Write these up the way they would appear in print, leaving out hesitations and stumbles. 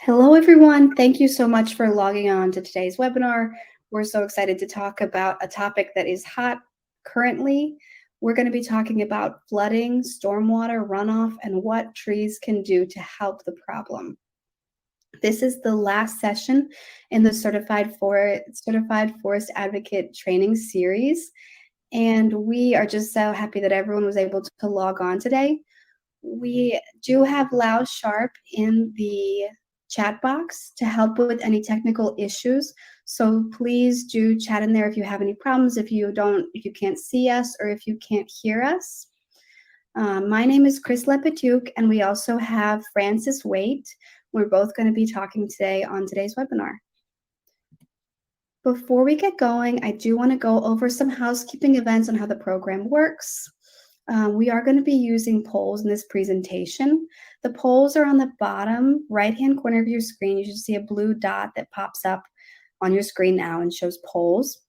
Hello, everyone. Thank you so much for logging on to today's webinar. We're so excited to talk about a topic that is hot currently. We're going to be talking about flooding, stormwater runoff, and what trees can do to help the problem. This is the last session in the Certified Forest Advocate training series, and we are just so happy that everyone was able to log on today. We do have Lau Sharp in the chat box to help with any technical issues. So please do chat in there if you have any problems, if you can't see us, or if you can't hear us. My name is Lepetiuk, and we also have Francis Waite. We're both going to be talking today on today's webinar. Before we get going, I do want to go over some housekeeping events on how the program works. We are going to be using polls in this presentation. The polls are on the bottom right-hand corner of your screen. You should see a blue dot that pops up on your screen now and shows polls.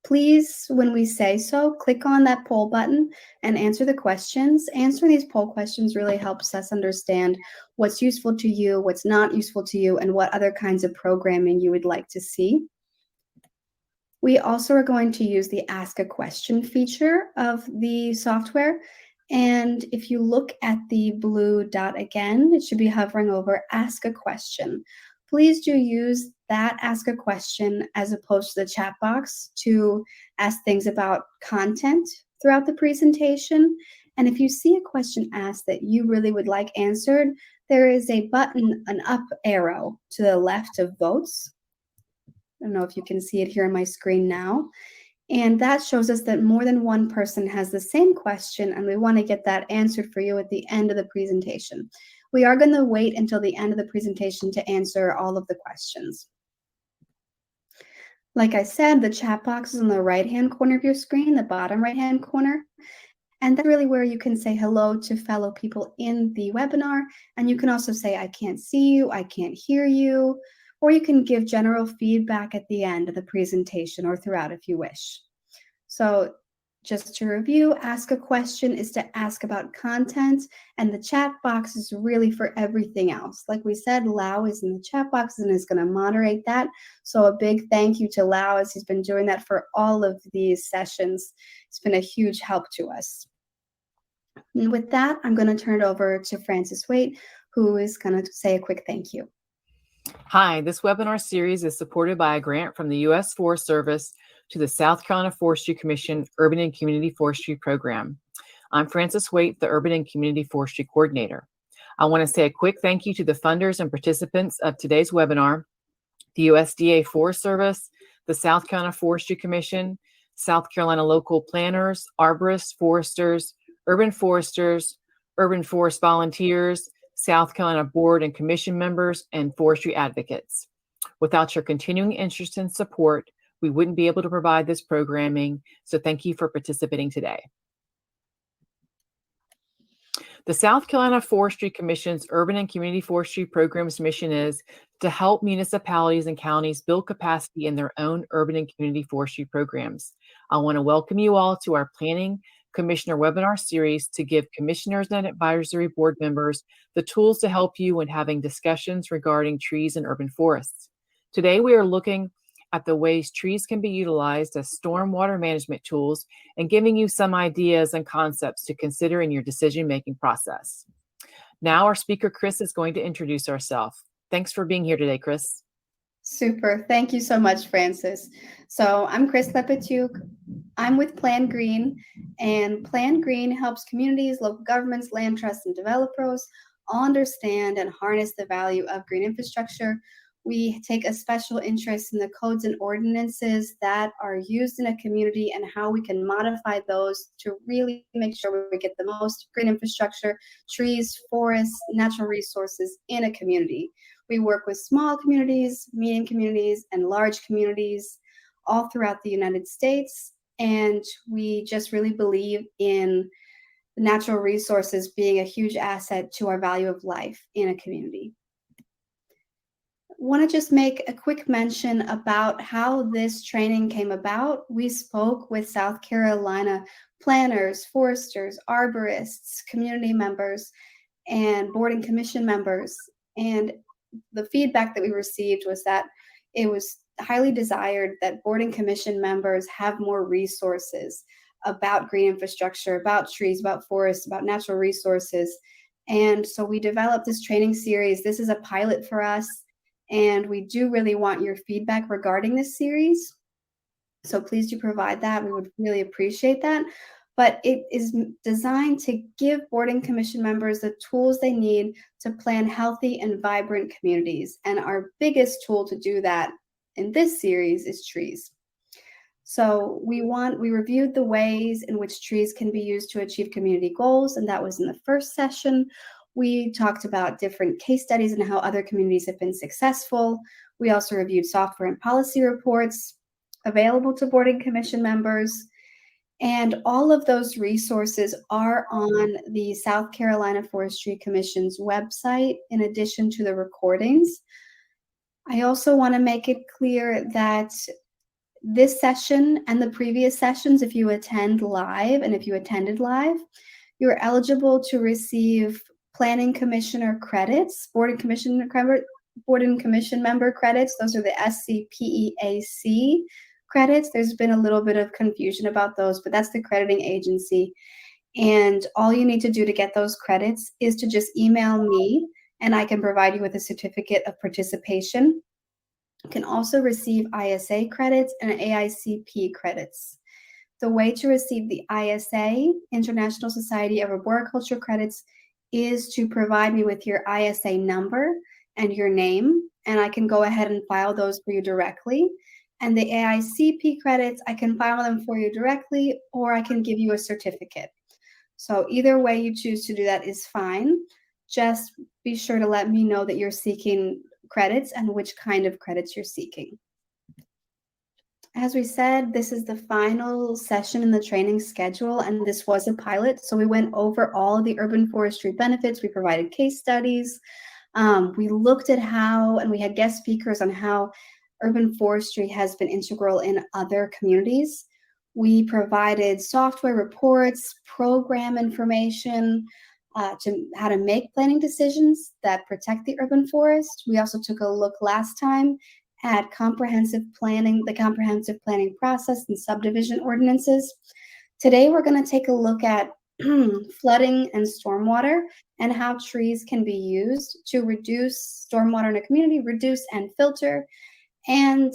Please, when we say so, click on that poll button and answer the questions. Answering these poll questions really helps us understand what's useful to you, what's not useful to you, and what other kinds of programming you would like to see. We also are going to use the Ask a Question feature of the software. And if you look at the blue dot again, it should be hovering over Ask a Question. Please do use that Ask a Question as opposed to the chat box to ask things about content throughout the presentation. And if you see a question asked that you really would like answered, there is a button, an up arrow to the left of votes. I don't know if you can see it here on my screen now. And that shows us that more than one person has the same question, and we want to get that answered for you at the end of the presentation. We are going to wait until the end of the presentation to answer all of the questions. Like I said, the chat box is on the right-hand corner of your screen, the bottom right-hand corner. And that's really where you can say hello to fellow people in the webinar. And you can also say, I can't see you, I can't hear you. Or you can give general feedback at the end of the presentation or throughout if you wish. So just to review, Ask a Question is to ask about content, and the chat box is really for everything else. Like we said, Lau is in the chat box and is going to moderate that. So a big thank you to Lau, as he's been doing that for all of these sessions. It's been a huge help to us. And with that, I'm going to turn it over to Francis Waite, who is going to say a quick thank you. Hi, this webinar series is supported by a grant from the U.S. Forest Service to the South Carolina Forestry Commission Urban and Community Forestry Program. I'm Francis Waite, the Urban and Community Forestry Coordinator. I want to say a quick thank you to the funders and participants of today's webinar, the USDA Forest Service, the South Carolina Forestry Commission, South Carolina local planners, arborists, foresters, urban forest volunteers, South Carolina board and commission members, and forestry advocates. Without your continuing interest and support, we wouldn't be able to provide this programming, so thank you for participating today. The South Carolina Forestry Commission's Urban and Community Forestry Program's mission is to help municipalities and counties build capacity in their own urban and community forestry programs. I want to welcome you all to our Planning Commissioner webinar series to give commissioners and advisory board members the tools to help you when having discussions regarding trees and urban forests. Today, we are looking at the ways trees can be utilized as stormwater management tools and giving you some ideas and concepts to consider in your decision-making process. Now, our speaker, Chris, is going to introduce herself. Thanks for being here today, Chris. Super. Thank you so much, Francis. So I'm Chris Lepetiuk. I'm with PLANGREEN, and PLANGREEN helps communities, local governments, land trusts, and developers all understand and harness the value of green infrastructure. We take a special interest in the codes and ordinances that are used in a community and how we can modify those to really make sure we get the most green infrastructure, trees, forests, natural resources in a community. We work with small communities, medium communities, and large communities all throughout the United States. And we just really believe in natural resources being a huge asset to our value of life in a community. Want to just make a quick mention about how this training came about. We spoke with South Carolina planners, foresters, arborists, community members, and board and commission members. And the feedback that we received was that it was highly desired that board and commission members have more resources about green infrastructure, about trees, about forests, about natural resources. And so we developed this training series. This is a pilot for us, and we do really want your feedback regarding this series. So please do provide that. We would really appreciate that. But it is designed to give board and commission members the tools they need to plan healthy and vibrant communities. And our biggest tool to do that in this series is trees. So we reviewed the ways in which trees can be used to achieve community goals, and that was in the first session. We talked about different case studies and how other communities have been successful. We also reviewed software and policy reports available to board and commission members. And all of those resources are on the South Carolina Forestry Commission's website, in addition to the recordings. I also want to make it clear that this session and the previous sessions, if you attend live and if you attended live, you're eligible to receive planning commissioner credits, board and commission member credits. Those are the SCPEAC credits. There's been a little bit of confusion about those, but that's the crediting agency. And all you need to do to get those credits is to just email me, and I can provide you with a certificate of participation. You can also receive ISA credits and AICP credits. The way to receive the ISA, International Society of Arboriculture credits, is to provide me with your ISA number and your name, and I can go ahead and file those for you directly. And the AICP credits, I can file them for you directly, or I can give you a certificate. So either way you choose to do that is fine. Just be sure to let me know that you're seeking credits and which kind of credits you're seeking. As we said, this is the final session in the training schedule, and this was a pilot. So we went over all of the urban forestry benefits. We provided case studies. We looked at how, and we had guest speakers on how urban forestry has been integral in other communities. We provided software reports, program information, to how to make planning decisions that protect the urban forest. We also took a look last time at comprehensive planning, the comprehensive planning process and subdivision ordinances. Today, we're going to take a look at flooding and stormwater and how trees can be used to reduce stormwater in a community, reduce and filter, and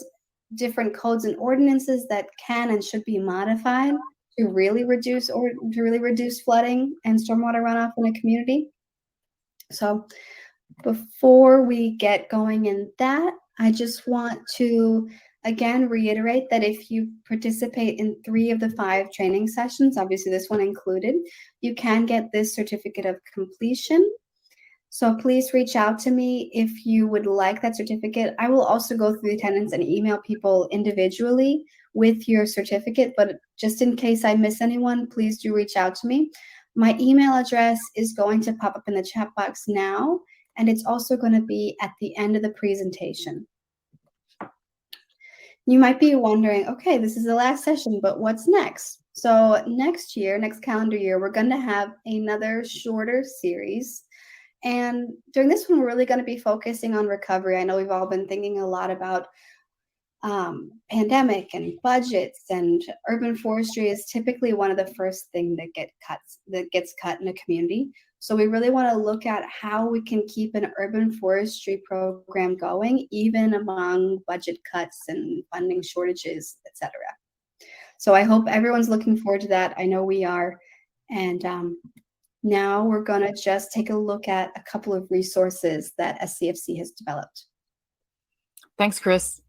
different codes and ordinances that can and should be modified to really reduce flooding and stormwater runoff in a community. So before we get going in that, I just want to again reiterate that if you participate in 3 of the 5 training sessions, obviously this one included, you can get this certificate of completion. So please reach out to me if you would like that certificate. I will also go through the attendance and email people individually with your certificate, but just in case I miss anyone, please do reach out to me. My email address is going to pop up in the chat box now, and it's also going to be at the end of the presentation. You might be wondering, okay, this is the last session, but what's next? So next calendar year, we're going to have another shorter series. And during this one, we're really going to be focusing on recovery. I know we've all been thinking a lot about pandemic and budgets, and urban forestry is typically one of the first things that gets cut in a community. So we really want to look at how we can keep an urban forestry program going, even among budget cuts and funding shortages, etc. So I hope everyone's looking forward to that. I know we are. And now we're going to just take a look at a couple of resources that SCFC has developed. Thanks, Chris.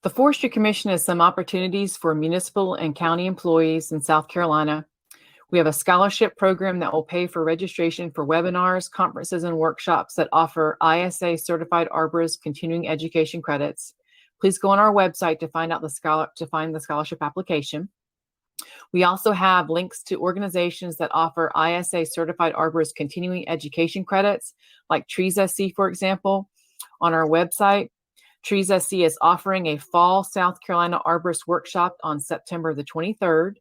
The Forestry Commission has some opportunities for municipal and county employees in South Carolina. We have a scholarship program that will pay for registration for webinars, conferences, and workshops that offer ISA certified arborist continuing education credits. Please go on our website to find the scholarship application. We also have links to organizations that offer ISA certified arborist continuing education credits, like Trees SC, for example, on our website. Trees SC is offering a fall South Carolina arborist workshop on September the 23rd.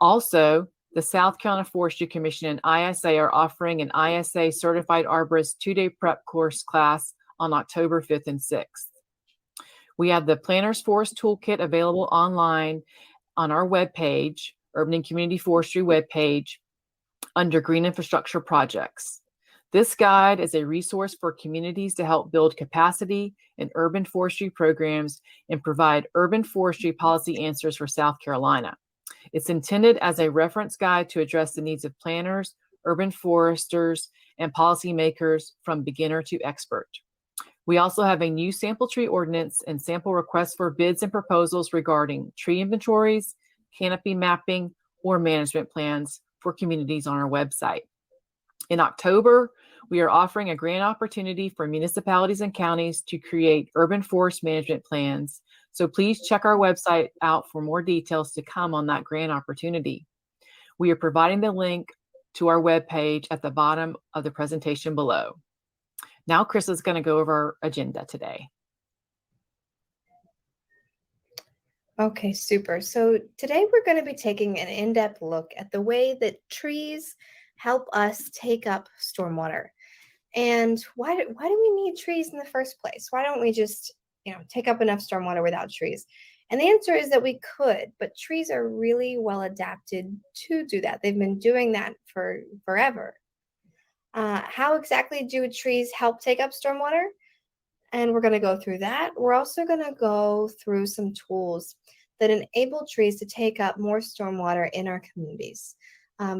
Also, the South Carolina Forestry Commission and ISA are offering an ISA certified arborist 2-day prep course class on October 5th and 6th. We have the Planner's Forest Toolkit available online on our webpage, Urban and Community Forestry webpage, under Green Infrastructure Projects. This guide is a resource for communities to help build capacity in urban forestry programs and provide urban forestry policy answers for South Carolina. It's intended as a reference guide to address the needs of planners, urban foresters, and policymakers from beginner to expert. We also have a new sample tree ordinance and sample requests for bids and proposals regarding tree inventories, canopy mapping, or management plans for communities on our website. In October, we are offering a grant opportunity for municipalities and counties to create urban forest management plans. So please check our website out for more details to come on that grant opportunity. We are providing the link to our webpage at the bottom of the presentation below. Now, Chris is going to go over our agenda today. Okay, super. So today we're going to be taking an in-depth look at the way that trees help us take up stormwater. And why do we need trees in the first place? Why don't we just, take up enough stormwater without trees? And the answer is that we could, but trees are really well adapted to do that. They've been doing that for forever. How exactly do trees help take up stormwater? And we're going to go through that. We're also going to go through some tools that enable trees to take up more stormwater in our communities.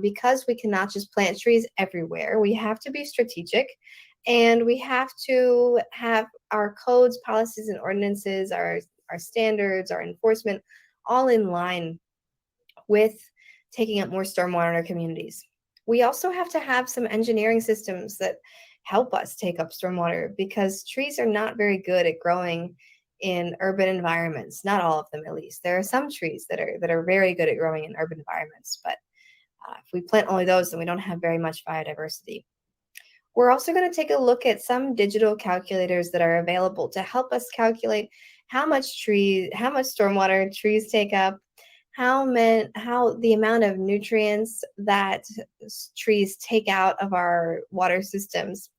Because we cannot just plant trees everywhere, we have to be strategic, and we have to have our codes, policies, and ordinances, our standards, our enforcement, all in line with taking up more stormwater in our communities. We also have to have some engineering systems that help us take up stormwater, because trees are not very good at growing in urban environments. Not all of them, at least. There are some trees that are very good at growing in urban environments, but if we plant only those, then we don't have very much biodiversity. We're also going to take a look at some digital calculators that are available to help us calculate how much stormwater trees take up, how the amount of nutrients that trees take out of our water systems,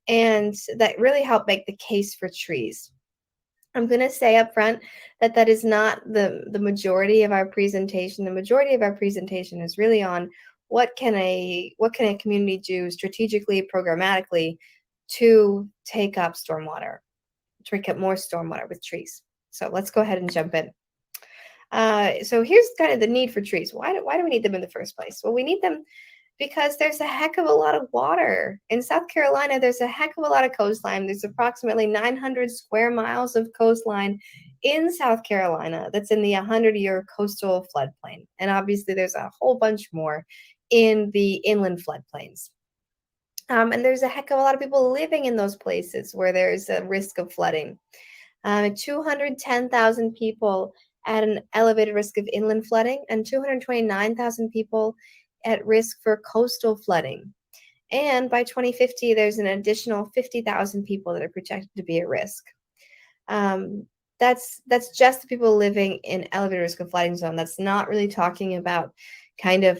and that really help make the case for trees. I'm going to say up front that that is not the majority of our presentation. The majority of our presentation is really on what can a community do strategically, programmatically to take up stormwater, to take up more stormwater with trees. So let's go ahead and jump in. So here's kind of the need for trees. Why do we need them in the first place? Well, we need them because there's a heck of a lot of water. In South Carolina, there's a heck of a lot of coastline. There's approximately 900 square miles of coastline in South Carolina that's in the 100-year coastal floodplain. And obviously, there's a whole bunch more in the inland floodplains. And there's a heck of a lot of people living in those places where there's a risk of flooding. 210,000 people at an elevated risk of inland flooding, and 229,000 people at risk for coastal flooding. And by 2050, there's an additional 50,000 people that are projected to be at risk. That's just the people living in elevated risk of flooding zone. That's not really talking about kind of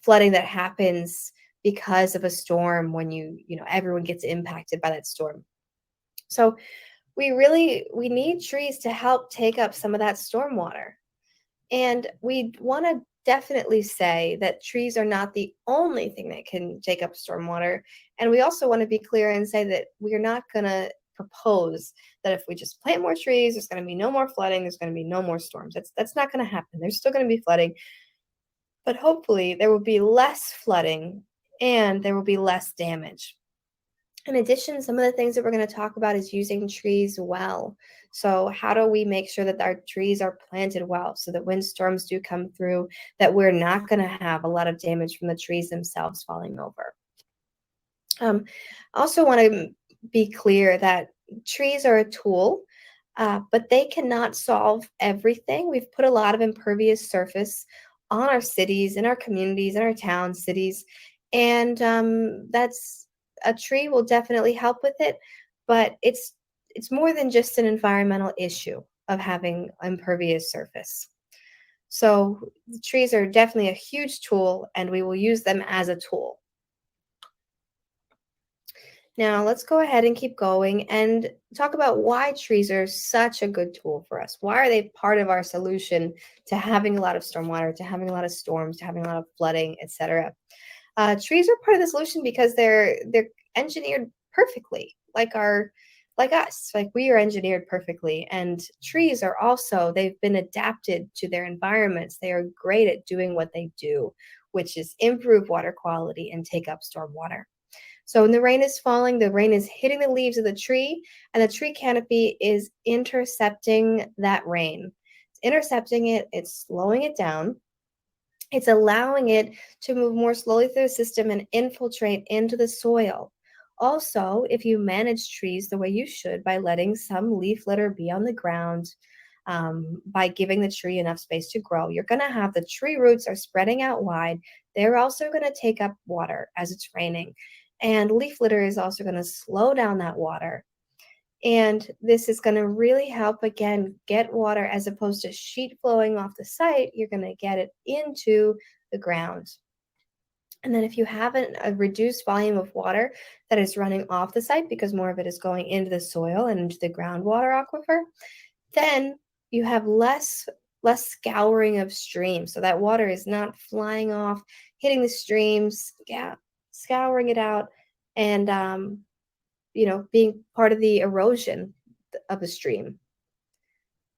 flooding that happens because of a storm when everyone gets impacted by that storm. So we need trees to help take up some of that stormwater. And we want to definitely say that trees are not the only thing that can take up stormwater. And we also want to be clear and say that we are not going to propose that if we just plant more trees, there's going to be no more flooding, there's going to be no more storms. That's not going to happen. There's still going to be flooding. But hopefully there will be less flooding and there will be less damage. In addition, some of the things that we're going to talk about is using trees well. So how do we make sure that our trees are planted well so that when storms do come through, that we're not going to have a lot of damage from the trees themselves falling over. Also want to be clear that trees are a tool, but they cannot solve everything. We've put a lot of impervious surface on our cities, in our communities, in our towns, cities, and a tree will definitely help with it, but it's more than just an environmental issue of having impervious surface. So the trees are definitely a huge tool, and we will use them as a tool. Now let's go ahead and keep going and talk about why trees are such a good tool for us. Why are they part of our solution to having a lot of stormwater, to having a lot of storms, to having a lot of flooding, etc.? Trees are part of the solution because they're engineered perfectly, like us, like we are engineered perfectly. And trees are also, they've been adapted to their environments. They are great at doing what they do, which is improve water quality and take up stormwater. So when the rain is falling, the rain is hitting the leaves of the tree, and the tree canopy is intercepting that rain. It's intercepting it, it's slowing it down. It's allowing it to move more slowly through the system and infiltrate into the soil. Also, if you manage trees the way you should by letting some leaf litter be on the ground, by giving the tree enough space to grow, you're going to have the tree roots are spreading out wide. They're also going to take up water as it's raining. And leaf litter is also going to slow down that water. And this is going to really help, again, get water as opposed to sheet flowing off the site. You're going to get it into the ground. And then if you have a reduced volume of water that is running off the site because more of it is going into the soil and into the groundwater aquifer, then you have less scouring of streams. So that water is not flying off, hitting the streams, scouring it out, and being part of the erosion of the stream.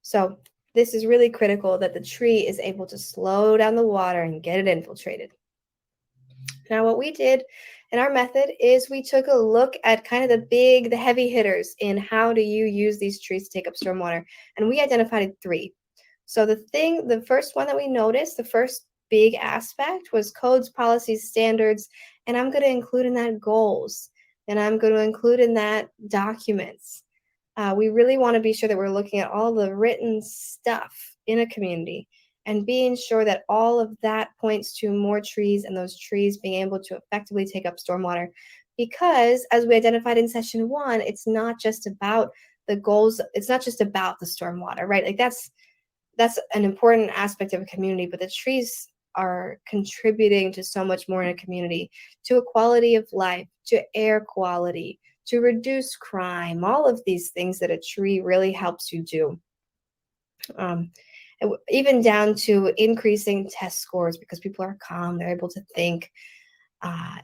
So this is really critical that the tree is able to slow down the water and get it infiltrated. Now, what we did in our method is we took a look at kind of the heavy hitters in how do you use these trees to take up stormwater, and we identified 3. So the first one that we noticed, the first big aspect was codes, policies, standards, and I'm going to include in that goals. And I'm going to include in that documents. We really want to be sure that we're looking at all the written stuff in a community and being sure that all of that points to more trees and those trees being able to effectively take up stormwater. Because as we identified in session 1, it's not just about the goals. It's not just about the stormwater, right? Like that's an important aspect of a community, but the trees are contributing to so much more in a community, to a quality of life, to air quality, to reduce crime, all of these things that a tree really helps you do. Even down to increasing test scores because people are calm, they're able to think.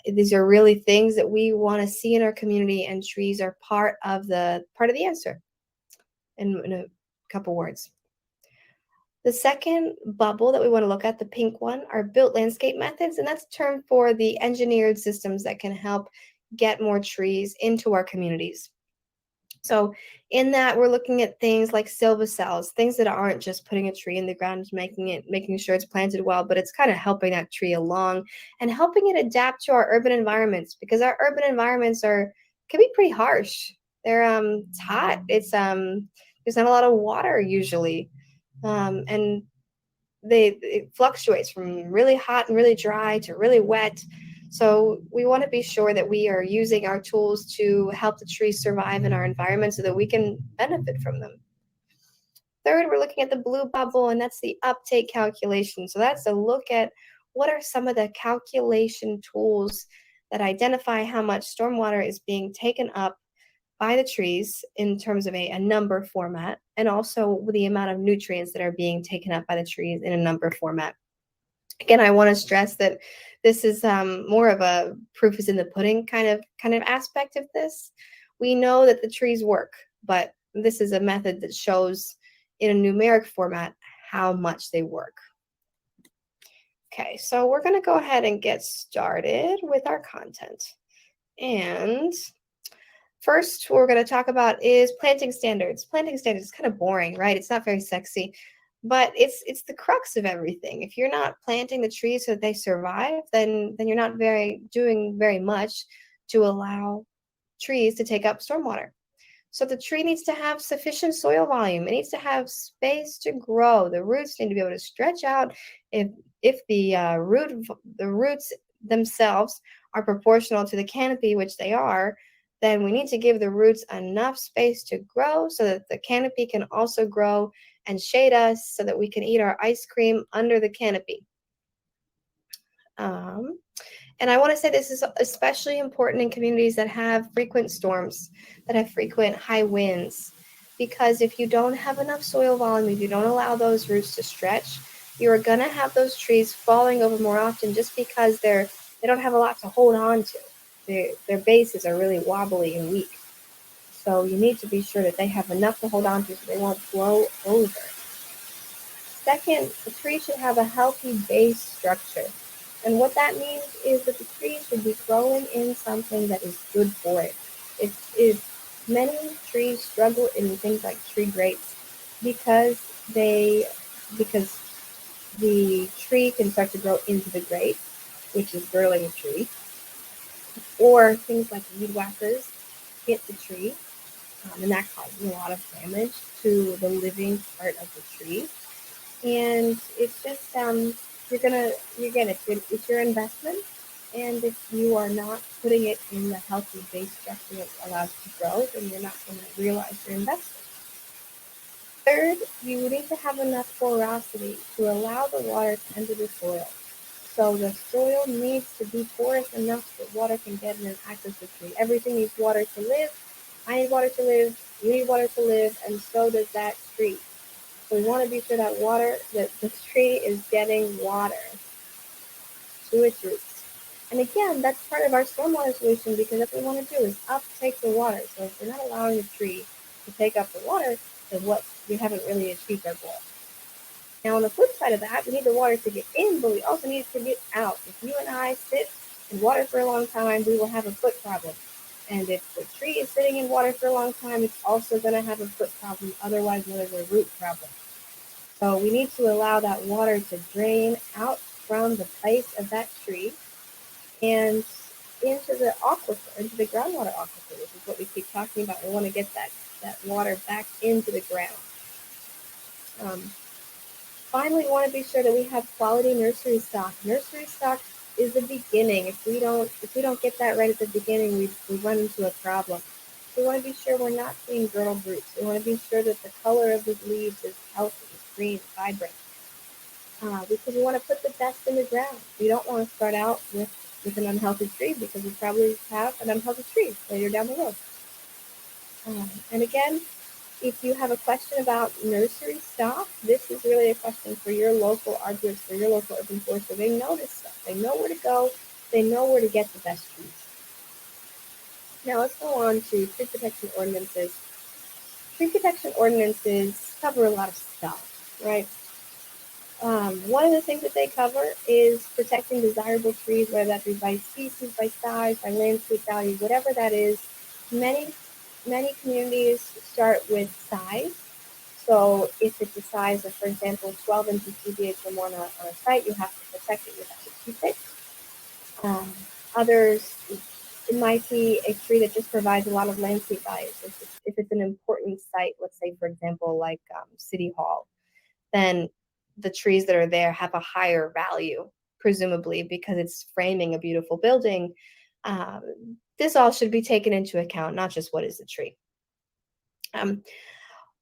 These are really things that we want to see in our community, and trees are part of the answer in a couple words. The second bubble that we want to look at, the pink one, are built landscape methods, and that's a term for the engineered systems that can help get more trees into our communities. So in that, we're looking at things like SILVA cells, things that aren't just putting a tree in the ground, making sure it's planted well, but it's kind of helping that tree along and helping it adapt to our urban environments, because our urban environments can be pretty harsh. It's hot. There's not a lot of water usually. And it fluctuates from really hot and really dry to really wet. So we want to be sure that we are using our tools to help the trees survive in our environment so that we can benefit from them. Third, we're looking at the blue bubble, and that's the uptake calculation. So that's a look at what are some of the calculation tools that identify how much stormwater is being taken up by the trees in terms of a number format, and also the amount of nutrients that are being taken up by the trees in a number format. Again, I want to stress that this is more of a proof is in the pudding kind of aspect of this. We know that the trees work, but this is a method that shows in a numeric format how much they work. Okay, so we're going to go ahead and get started with our content. And first, what we're going to talk about is planting standards. Planting standards is kind of boring, right? It's not very sexy, but it's the crux of everything. If you're not planting the trees so that they survive, then you're not doing very much to allow trees to take up stormwater. So the tree needs to have sufficient soil volume. It needs to have space to grow. The roots need to be able to stretch out. If the roots themselves are proportional to the canopy, which they are, then we need to give the roots enough space to grow so that the canopy can also grow and shade us so that we can eat our ice cream under the canopy. And I want to say this is especially important in communities that have frequent storms, that have frequent high winds, because if you don't have enough soil volume, if you don't allow those roots to stretch, you're going to have those trees falling over more often just because they don't have a lot to hold on to. Their bases are really wobbly and weak. So you need to be sure that they have enough to hold on to so they won't blow over. Second, the tree should have a healthy base structure. And what that means is that the tree should be growing in something that is good for it. Many trees struggle in things like tree grates because the tree can start to grow into the grate, which is girdling the tree, or things like weed whackers hit the tree, and that causes a lot of damage to the living part of the tree. And it's just it's your investment, and if you are not putting it in the healthy base structure that allows it to grow, then you're not going to realize your investment. Third, you need to have enough porosity to allow the water to enter the soil. So the soil needs to be porous enough that water can get in and access the tree. Everything needs water to live. I need water to live. You need water to live, and so does that tree. So we want to be sure that the tree is getting water to its roots. And again, that's part of our stormwater solution, because what we want to do is uptake the water. So if we're not allowing the tree to take up the water, then we haven't really achieved our goal. Now, on the flip side of that, we need the water to get in, but we also need it to get out. If you and I sit in water for a long time, we will have a foot problem. And if the tree is sitting in water for a long time, it's also going to have a foot problem, otherwise known as a root problem. So we need to allow that water to drain out from the base of that tree and into the aquifer, into the groundwater aquifer, which is what we keep talking about. We want to get that water back into the ground. Finally, we want to be sure that we have quality nursery stock. Nursery stock is the beginning. If we don't get that right at the beginning, we run into a problem. We want to be sure we're not seeing girdled roots. We want to be sure that the color of the leaves is healthy, green, vibrant. Because we want to put the best in the ground. We don't want to start out with an unhealthy tree, because we probably have an unhealthy tree later down the road. And again, if you have a question about nursery stock, this is really a question for your local arborist, for your local urban forester. They know this stuff. They know where to go. They know where to get the best trees. Now let's go on to tree protection ordinances. Tree protection ordinances cover a lot of stuff, right? One of the things that they cover is protecting desirable trees, whether that be by species, by size, by landscape value, whatever that is. Many communities start with size. So if it's a size of, for example, 12 inches CBH or more on a site, you have to protect it with that 66. Others, it might be a tree that just provides a lot of landscape value. So if it's an important site, let's say, for example, like City Hall, then the trees that are there have a higher value, presumably, because it's framing a beautiful building. This all should be taken into account, not just what is the tree.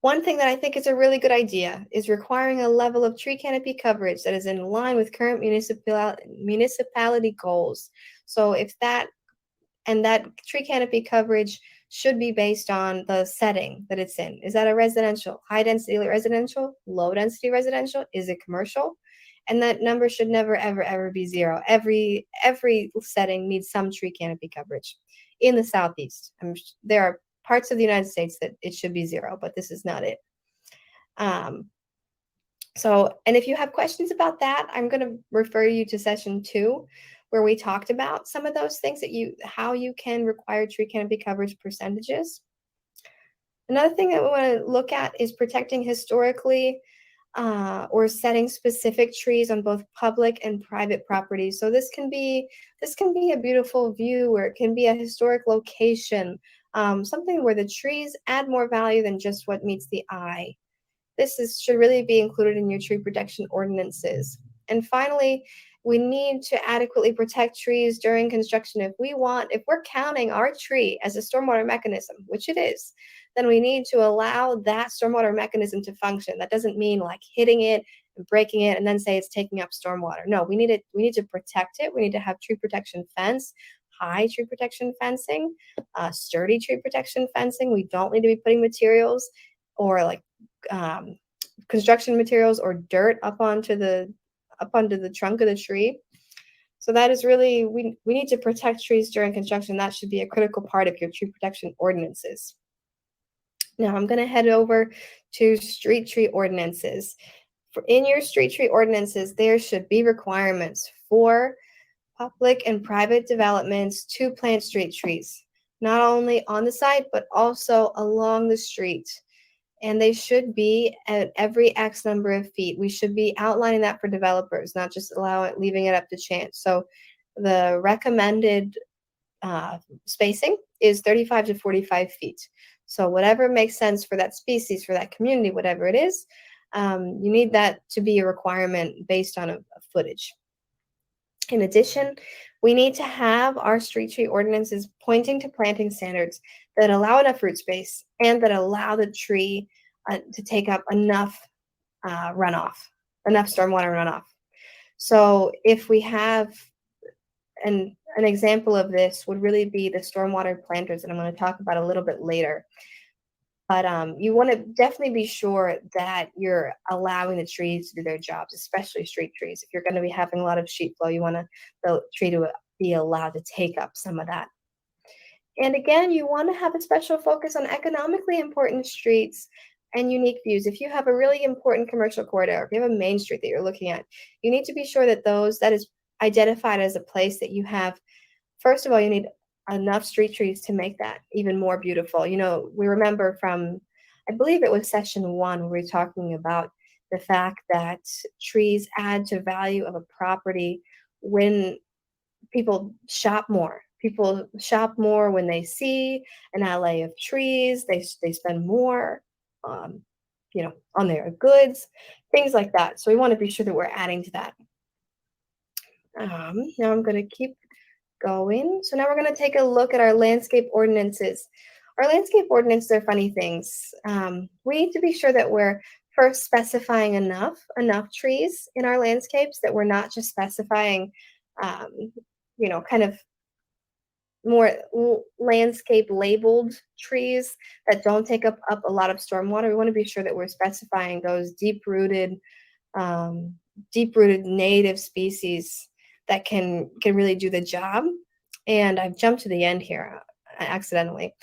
One thing that I think is a really good idea is requiring a level of tree canopy coverage that is in line with current municipality goals. So that tree canopy coverage should be based on the setting that it's in. Is that a residential, high density residential, low density residential? Is it commercial? And that number should never, ever, ever be zero. Every setting needs some tree canopy coverage. In the Southeast, there are parts of the United States that it should be zero, but this is not it. And if you have questions about that, I'm going to refer you to session 2, where we talked about some of those things, how you can require tree canopy coverage percentages. Another thing that we want to look at is protecting historically or setting specific trees on both public and private properties. So this can be a beautiful view, or it can be a historic location, something where the trees add more value than just what meets the eye. Should really be included in your tree protection ordinances. And finally, we need to adequately protect trees during construction. If we're counting our tree as a stormwater mechanism, which it is, then we need to allow that stormwater mechanism to function. That doesn't mean like hitting it breaking it and then say it's taking up stormwater. No, we need to protect it. We need to have tree protection fence, high tree protection fencing, sturdy tree protection fencing. We don't need to be putting materials or like construction materials or dirt up onto the trunk of the tree. So that is really, we need to protect trees during construction. That should be a critical part of your tree protection ordinances. Now I'm going to head over to street tree ordinances. In your street tree ordinances, there should be requirements for public and private developments to plant street trees, not only on the site, but also along the street. And they should be at every X number of feet. We should be outlining that for developers, not just leaving it up to chance. So the recommended spacing is 35 to 45 feet. So whatever makes sense for that species, for that community, whatever it is, you need that to be a requirement based on a footage. In addition, we need to have our street tree ordinances pointing to planting standards that allow enough root space and that allow the tree to take up enough runoff, enough stormwater runoff. So if we have an example of this would really be the stormwater planters that I'm going to talk about a little bit later. But you want to definitely be sure that you're allowing the trees to do their jobs, especially street trees. If you're going to be having a lot of sheet flow, you want the tree to be allowed to take up some of that. And again, you want to have a special focus on economically important streets and unique views. If you have a really important commercial corridor, if you have a main street that you're looking at, you need to be sure that that is identified as a place that you have. First of all, you need enough street trees to make that even more beautiful. You know, we remember from, I believe it was session 1, we were talking about the fact that trees add to value of a property when people shop more. People shop more when they see an alley of trees. They spend more, you know, on their goods, things like that. So we want to be sure that we're adding to that. Now I'm going to keep going. So now we're going to take a look at our landscape ordinances. Our landscape ordinances are funny things. We need to be sure that we're first specifying enough trees in our landscapes, that we're not just specifying, you know, kind of more landscape labeled trees that don't take up a lot of stormwater. We want to be sure that we're specifying those deep-rooted native species that can really do the job. And I've jumped to the end here accidentally,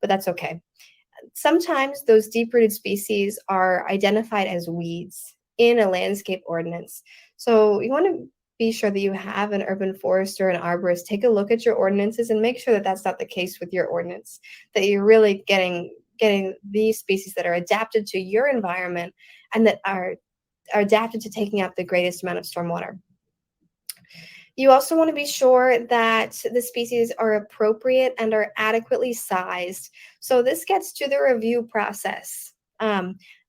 but that's okay. Sometimes those deep-rooted species are identified as weeds in a landscape ordinance. So you want to be sure that you have an urban forester and arborist take a look at your ordinances and make sure that that's not the case with your ordinance, that you're really getting these species that are adapted to your environment and that are adapted to taking up the greatest amount of stormwater. You also want to be sure that the species are appropriate and are adequately sized. So this gets to the review process.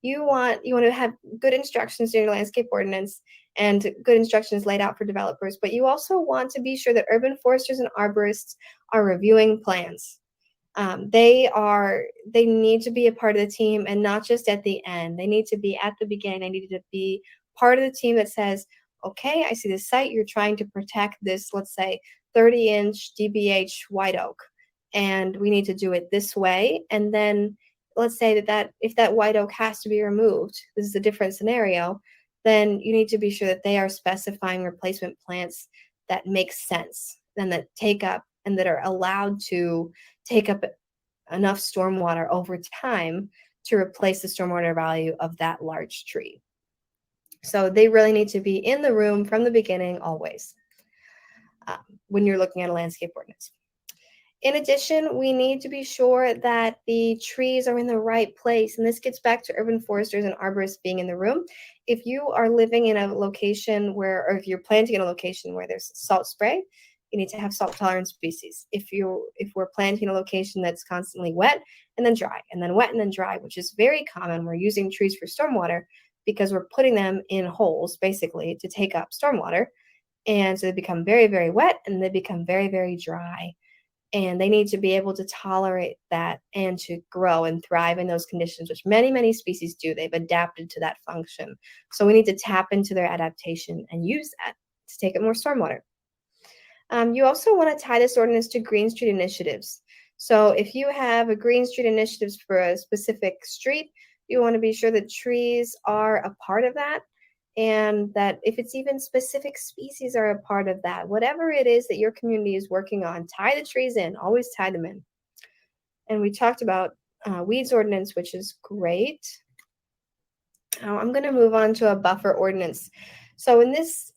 You want to have good instructions in your landscape ordinance and good instructions laid out for developers, but you also want to be sure that urban foresters and arborists are reviewing plans. They need to be a part of the team and not just at the end. They need to be at the beginning. They need to be part of the team that says, okay, I see the site, you're trying to protect this, let's say, 30-inch DBH white oak, and we need to do it this way. And then let's say that if that white oak has to be removed, this is a different scenario, then you need to be sure that they are specifying replacement plants that make sense and that take up and that are allowed to take up enough stormwater over time to replace the stormwater value of that large tree. So they really need to be in the room from the beginning always when you're looking at a landscape ordinance. In addition, we need to be sure that the trees are in the right place. And this gets back to urban foresters and arborists being in the room. If you are living in a location or if you're planting in a location where there's salt spray, you need to have salt tolerant species. If we're planting in a location that's constantly wet and then dry and then wet and then dry, which is very common, we're using trees for stormwater because we're putting them in holes basically to take up stormwater. And so they become very, very wet and they become very, very dry. and they need to be able to tolerate that and to grow and thrive in those conditions, which many, many species do. They've adapted to that function. So we need to tap into their adaptation and use that to take up more stormwater. You also want to tie this ordinance to Green Street initiatives. So if you have a Green Street initiatives for a specific street, you want to be sure that trees are a part of that, and that if it's even specific species are a part of that, whatever it is that your community is working on, tie the trees in, always tie them in. And we talked about weeds ordinance, which is great. Now I'm going to move on to a buffer ordinance. So in this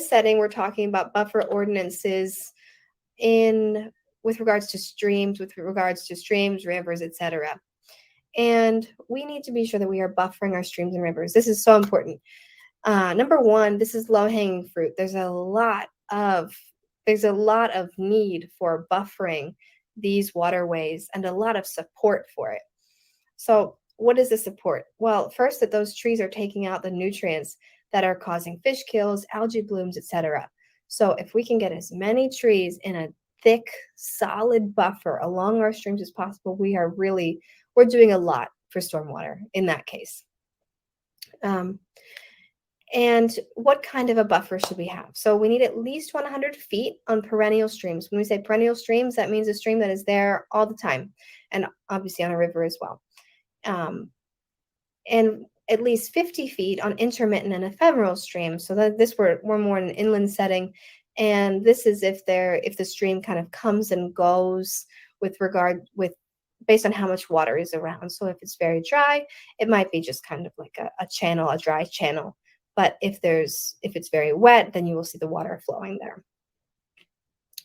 setting, we're talking about buffer ordinances with regards to streams, rivers, etc. And we need to be sure that we are buffering our streams and rivers. This is so important. Number one, this is low-hanging fruit. There's a lot of need for buffering these waterways and a lot of support for it. So what is the support? Well, first, that those trees are taking out the nutrients that are causing fish kills, algae blooms, etc. So if we can get as many trees in a thick, solid buffer along our streams as possible, we're doing a lot for stormwater in that case. And what kind of a buffer should we have? So we need at least 100 feet on perennial streams. When we say perennial streams, that means a stream that is there all the time, and obviously on a river as well. And at least 50 feet on intermittent and ephemeral streams. So that we're more in an inland setting, and this is if the stream kind of comes and goes based on how much water is around. So if it's very dry, it might be just kind of like a channel, a dry channel. But if it's very wet, then you will see the water flowing there.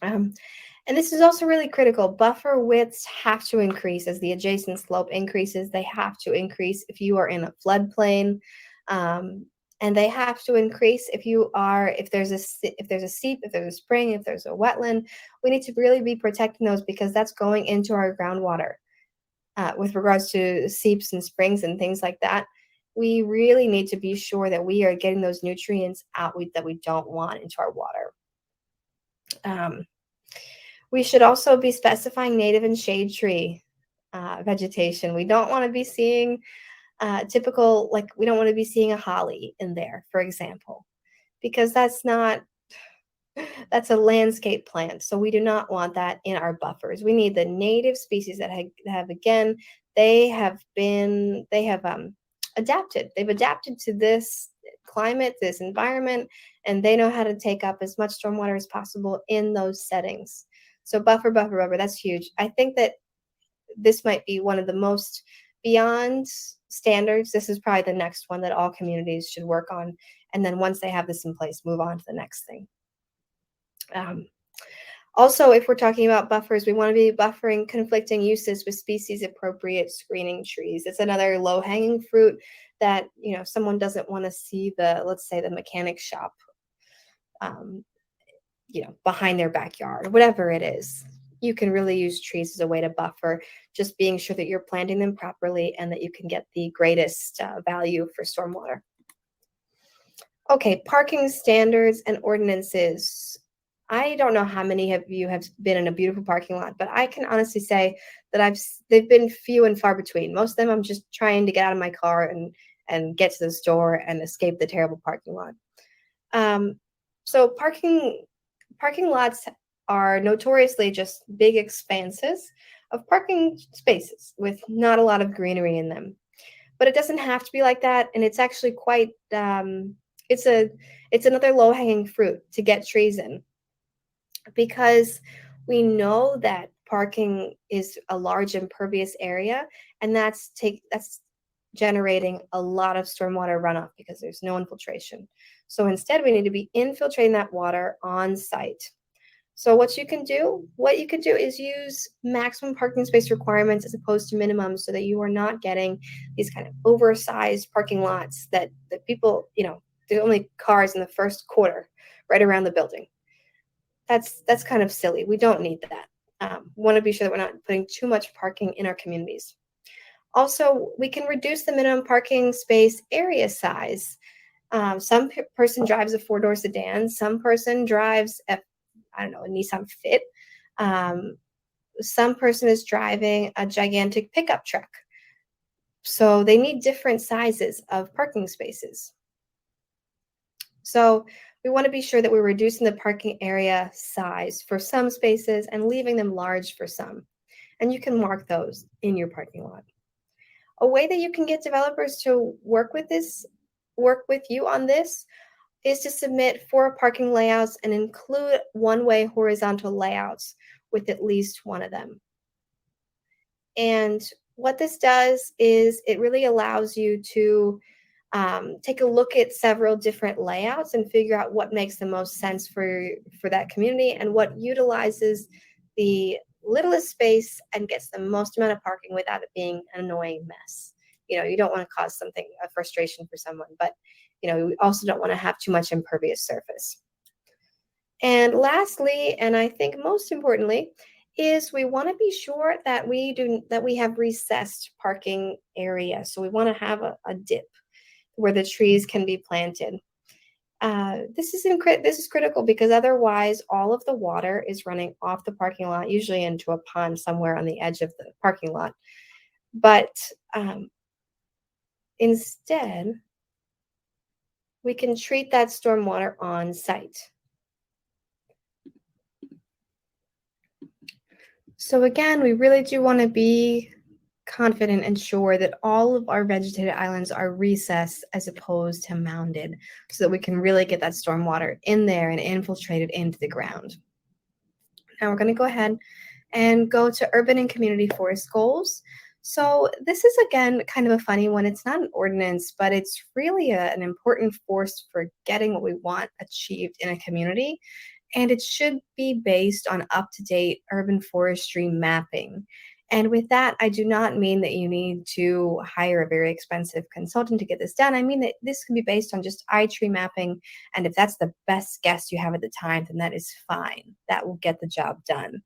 And this is also really critical. Buffer widths have to increase as the adjacent slope increases. They have to increase if you are in a floodplain, and they have to increase if there's a seep, if there's a spring, if there's a wetland. We need to really be protecting those because that's going into our groundwater. With regards to seeps and springs and things like that, we really need to be sure that we are getting those nutrients out that we don't want into our water. We should also be specifying native and shade tree vegetation. We don't want to be seeing we don't want to be seeing a holly in there, for example, because that's a landscape plant. So we do not want that in our buffers. We need the native species that have again, they have adapted. They've adapted to this climate, this environment, and they know how to take up as much stormwater as possible in those settings. So buffer, that's huge. I think that this might be one of the most beyond standards. This is probably the next one that all communities should work on. And then once they have this in place, move on to the next thing. Also, if we're talking about buffers, we want to be buffering conflicting uses with species appropriate screening trees. It's another low hanging fruit that, someone doesn't want to see let's say the mechanic shop, behind their backyard, whatever it is. You can really use trees as a way to buffer, just being sure that you're planting them properly and that you can get the greatest value for stormwater. Okay, parking standards and ordinances. I don't know how many of you have been in a beautiful parking lot, but I can honestly say that they've been few and far between. Most of them, I'm just trying to get out of my car and get to the store and escape the terrible parking lot. So parking lots are notoriously just big expanses of parking spaces with not a lot of greenery in them. But it doesn't have to be like that, and it's actually quite it's another low-hanging fruit to get trees in, because we know that parking is a large impervious area, and that's generating a lot of stormwater runoff because there's no infiltration. So instead, we need to be infiltrating that water on site. So what you can do is use maximum parking space requirements as opposed to minimums, so that you are not getting these kind of oversized parking lots that people, the only cars in the first quarter right around the building. That's kind of silly. We don't need that. We want to be sure that we're not putting too much parking in our communities. Also, we can reduce the minimum parking space area size. Some person drives a 4-door sedan. Some person drives a Nissan Fit. some person is driving a gigantic pickup truck. So they need different sizes of parking spaces. So we want to be sure that we're reducing the parking area size for some spaces and leaving them large for some. And you can mark those in your parking lot. A way that you can get developers to work with you on this is to submit 4 parking layouts and include one-way horizontal layouts with at least one of them. And what this does is it really allows you to take a look at several different layouts and figure out what makes the most sense for that community and what utilizes the littlest space and gets the most amount of parking without it being an annoying mess. You don't want to cause a frustration for someone, but we also don't want to have too much impervious surface. And lastly, and I think most importantly, is we want to be sure that we have recessed parking area. So we want to have a dip where the trees can be planted. This is critical because otherwise all of the water is running off the parking lot, usually into a pond somewhere on the edge of the parking lot. But instead, we can treat that stormwater on site. So again, we really do want to be confident and sure that all of our vegetated islands are recessed as opposed to mounded, so that we can really get that stormwater in there and infiltrated into the ground. Now we're going to go ahead and go to urban and community forest goals. So this is, again, kind of a funny one. It's not an ordinance, but it's really an important force for getting what we want achieved in a community. And it should be based on up-to-date urban forestry mapping. And with that, I do not mean that you need to hire a very expensive consultant to get this done. I mean that this can be based on just iTree mapping. And if that's the best guess you have at the time, then that is fine. That will get the job done.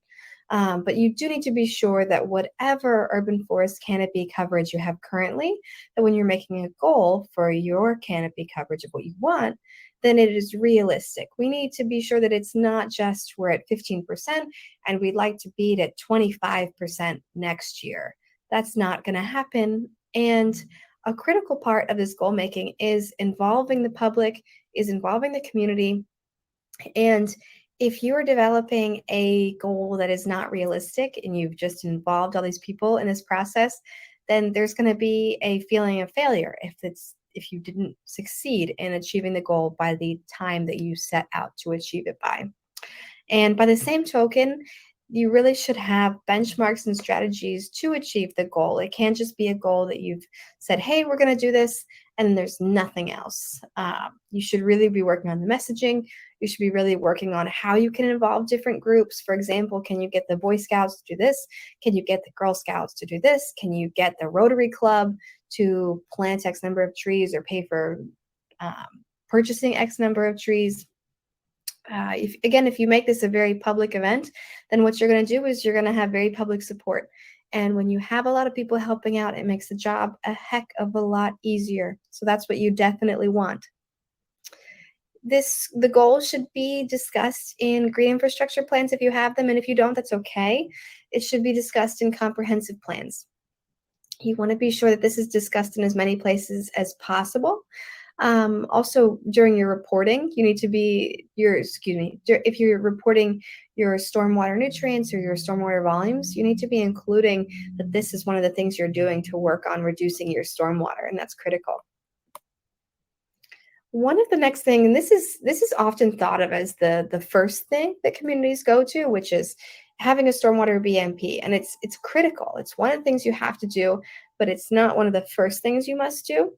But you do need to be sure that whatever urban forest canopy coverage you have currently, that when you're making a goal for your canopy coverage of what you want, then it is realistic. We need to be sure that it's not just we're at 15% and we'd like to be at 25% next year. That's not going to happen. And a critical part of this goal making is involving the public, is involving the community. And if you're developing a goal that is not realistic and you've just involved all these people in this process, then there's going to be a feeling of failure if you didn't succeed in achieving the goal by the time that you set out to achieve it by. And by the same token, you really should have benchmarks and strategies to achieve the goal. It can't just be a goal that you've said, hey, we're going to do this, and there's nothing else. You should really be working on the messaging. You should be really working on how you can involve different groups. For example, can you get the Boy Scouts to do this? Can you get the Girl Scouts to do this? Can you get the Rotary Club to plant X number of trees or pay for purchasing X number of trees? If you make this a very public event, then what you're going to do is you're going to have very public support. And when you have a lot of people helping out, it makes the job a heck of a lot easier. So that's what you definitely want. The goals should be discussed in green infrastructure plans if you have them, and if you don't, that's okay. It should be discussed in comprehensive plans. You want to be sure that this is discussed in as many places as possible. Also, during your reporting, you need to be if you're reporting your stormwater nutrients or your stormwater volumes, you need to be including that this is one of the things you're doing to work on reducing your stormwater, and that's critical. One of the next thing, and this is often thought of as the first thing that communities go to, which is having a stormwater BMP, and it's critical. It's one of the things you have to do, but it's not one of the first things you must do.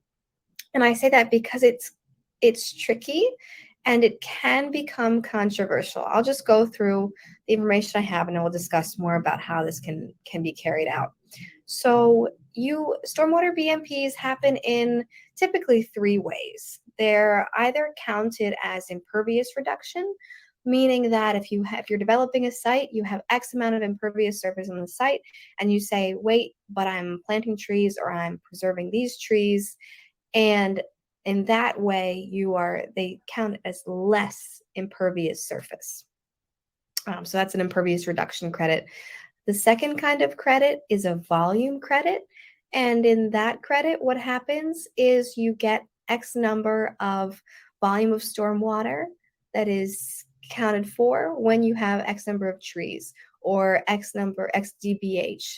And I say that because it's tricky and it can become controversial. I'll just go through the information I have and I will discuss more about how this can be carried out. So stormwater BMPs happen in typically 3 ways. They're either counted as impervious reduction, meaning that if you're developing a site, you have X amount of impervious surface on the site, and you say, wait, but I'm planting trees or I'm preserving these trees. And in that way, they count as less impervious surface. So that's an impervious reduction credit. The second kind of credit is a volume credit. And in that credit, what happens is you get X number of volume of stormwater that is counted for when you have X number of trees, or X dBH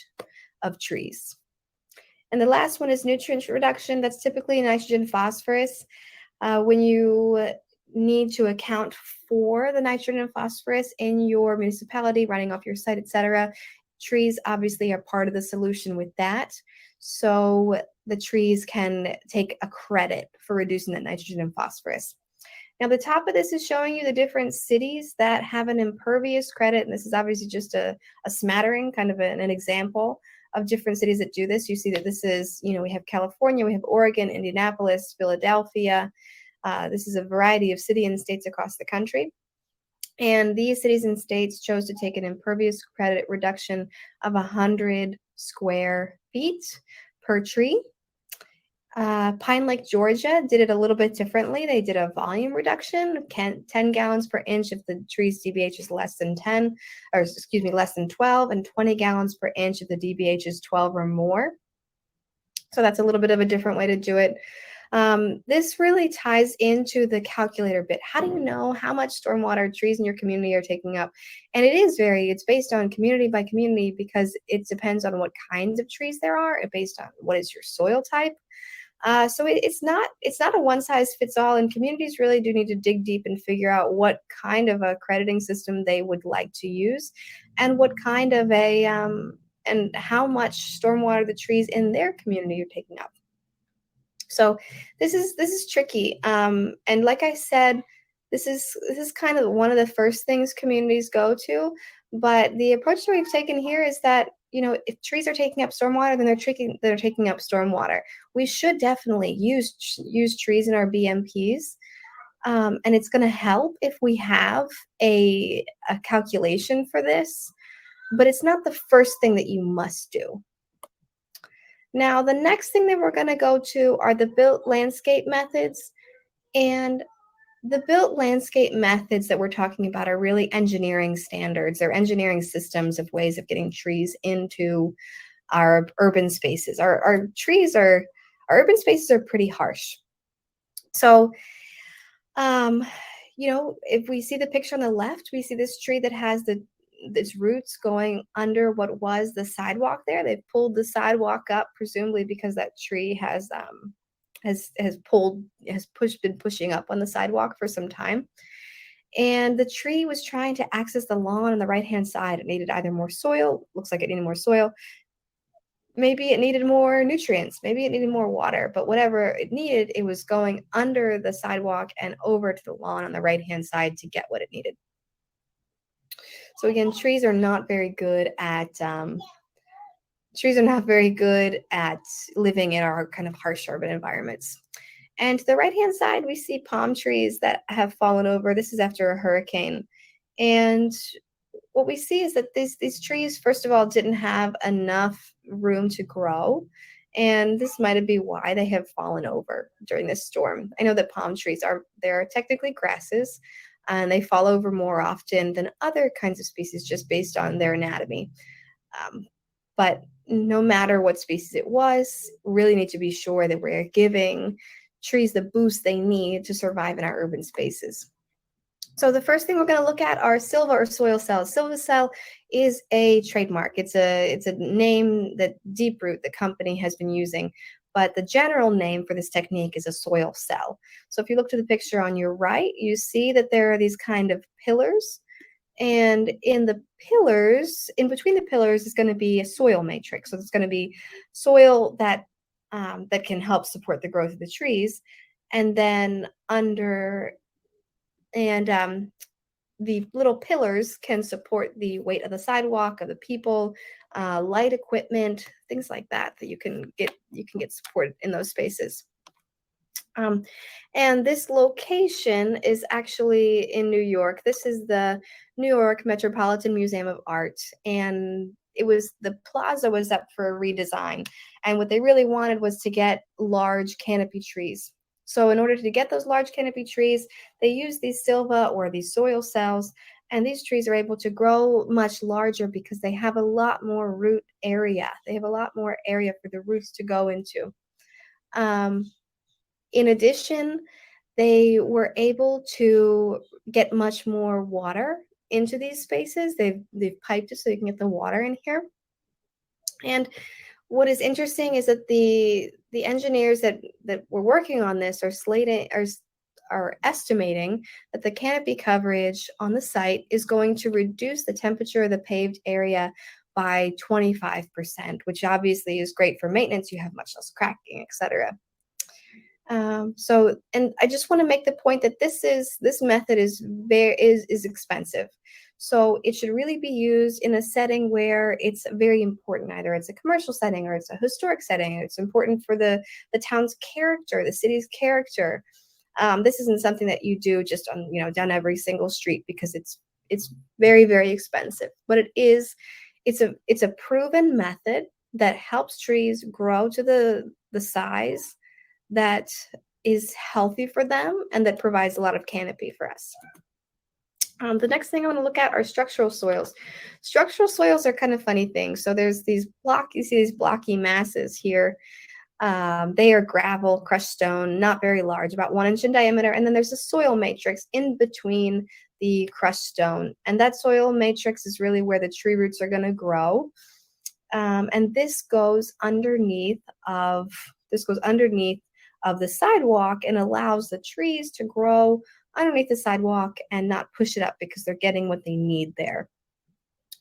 of trees. And the last one is nutrient reduction. That's typically nitrogen, phosphorus. When you need to account for the nitrogen and phosphorus in your municipality, running off your site, etc., trees obviously are part of the solution with that. So the trees can take a credit for reducing that nitrogen and phosphorus. Now, the top of this is showing you the different cities that have an impervious credit, and this is obviously just a smattering, kind of an example of different cities that do this. You see that this is, we have California, we have Oregon, Indianapolis, Philadelphia. This is a variety of cities and states across the country. And these cities and states chose to take an impervious credit reduction of 100 square feet per tree. Pine Lake, Georgia did it a little bit differently. They did a volume reduction, 10 gallons per inch if the tree's dBH is less than 12, and 20 gallons per inch if the dBH is 12 or more. So that's a little bit of a different way to do it. This really ties into the calculator bit. How do you know how much stormwater trees in your community are taking up? And it's based on community by community, because it depends on what kinds of trees there are, and based on what is your soil type. So it's not a one size fits all, and communities really do need to dig deep and figure out what kind of a crediting system they would like to use, and what kind of and how much stormwater the trees in their community are taking up. So this is tricky, and like I said, this is kind of one of the first things communities go to. But the approach that we've taken here is that, if trees are taking up stormwater, then they're taking up stormwater. We should definitely use trees in our BMPs, and it's going to help if we have a calculation for this. But it's not the first thing that you must do. Now, the next thing that we're going to go to are the built landscape methods. And the built landscape methods that we're talking about are really engineering standards. They're engineering systems of ways of getting trees into our urban spaces. Our urban spaces are pretty harsh. So, if we see the picture on the left, we see this tree that has its roots going under what was the sidewalk there. They've pulled the sidewalk up, presumably because that tree has been pushing up on the sidewalk for some time. And the tree was trying to access the lawn on the right-hand side. It needed either more soil, looks like it needed more soil. Maybe it needed more nutrients. Maybe it needed more water. But whatever it needed, it was going under the sidewalk and over to the lawn on the right-hand side to get what it needed. So again, trees are not very good at living in our kind of harsh urban environments. And to the right-hand side, we see palm trees that have fallen over. This is after a hurricane. And what we see is that these trees, first of all, didn't have enough room to grow. And this might be why they have fallen over during this storm. I know that palm trees they're technically grasses, and they fall over more often than other kinds of species just based on their anatomy. But no matter what species it was, really need to be sure that we're giving trees the boost they need to survive in our urban spaces. So the first thing we're going to look at are SILVA or soil cells. SILVA cell is a trademark. It's a name that Deep Root, the company, has been using. But the general name for this technique is a soil cell. So if you look to the picture on your right, you see that there are these kind of pillars. And in between the pillars is going to be a soil matrix. So it's going to be soil that can help support the growth of the trees. And then the little pillars can support the weight of the sidewalk, of the people, light equipment, things like that you can get support in those spaces. And this location is actually in New York. This is the New York Metropolitan Museum of Art, and the plaza was up for a redesign. And what they really wanted was to get large canopy trees. So in order to get those large canopy trees, they used these SILVA or these soil cells And these trees are able to grow much larger because they have a lot more root area. They have a lot more area for the roots to go into. In addition, they were able to get much more water into these spaces. They've piped it so you can get the water in here. And what is interesting is that the engineers that were working on this are estimating that the canopy coverage on the site is going to reduce the temperature of the paved area by 25%, which obviously is great for maintenance. You have much less cracking, etc. And I just want to make the point that this method is expensive. So it should really be used in a setting where it's very important. Either it's a commercial setting or it's a historic setting. It's important for the town's character, the city's character. This isn't something that you do just on, down every single street, because it's very, very expensive. But it's a proven method that helps trees grow to the size that is healthy for them and that provides a lot of canopy for us. The next thing I want to look at are structural soils. Structural soils are kind of funny things. So there's you see these blocky masses here. They are gravel, crushed stone, not very large, about 1 inch in diameter. And then there's a soil matrix in between the crushed stone. And that soil matrix is really where the tree roots are going to grow. And this goes underneath of the sidewalk and allows the trees to grow underneath the sidewalk and not push it up, because they're getting what they need there.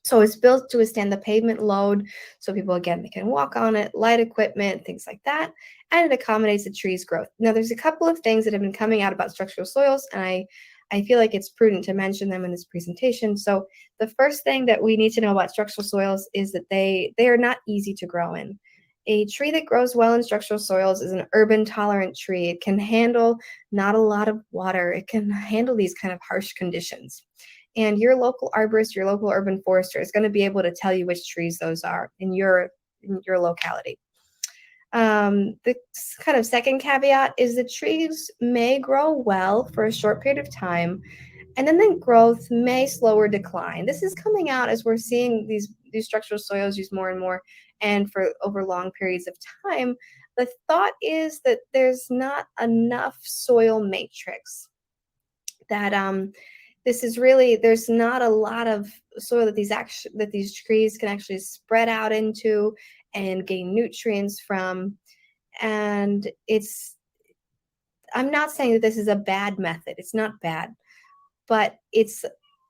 So it's built to withstand the pavement load, so people, again, they can walk on it, light equipment, things like that, and it accommodates the tree's growth. Now, there's a couple of things that have been coming out about structural soils, and I feel like it's prudent to mention them in this presentation. So the first thing that we need to know about structural soils is that they are not easy to grow in. A tree that grows well in structural soils is an urban tolerant tree. It can handle not a lot of water. It can handle these kind of harsh conditions. And your local arborist, your local urban forester is going to be able to tell you which trees those are in your locality. The kind of second caveat is that trees may grow well for a short period of time, and then the growth may slow or decline. This is coming out as we're seeing these structural soils used more and more, and for over long periods of time. The thought is that there's not enough soil matrix, that there's not a lot of soil that these trees can actually spread out into and gain nutrients from. And I'm not saying that this is a bad method. It's not bad, but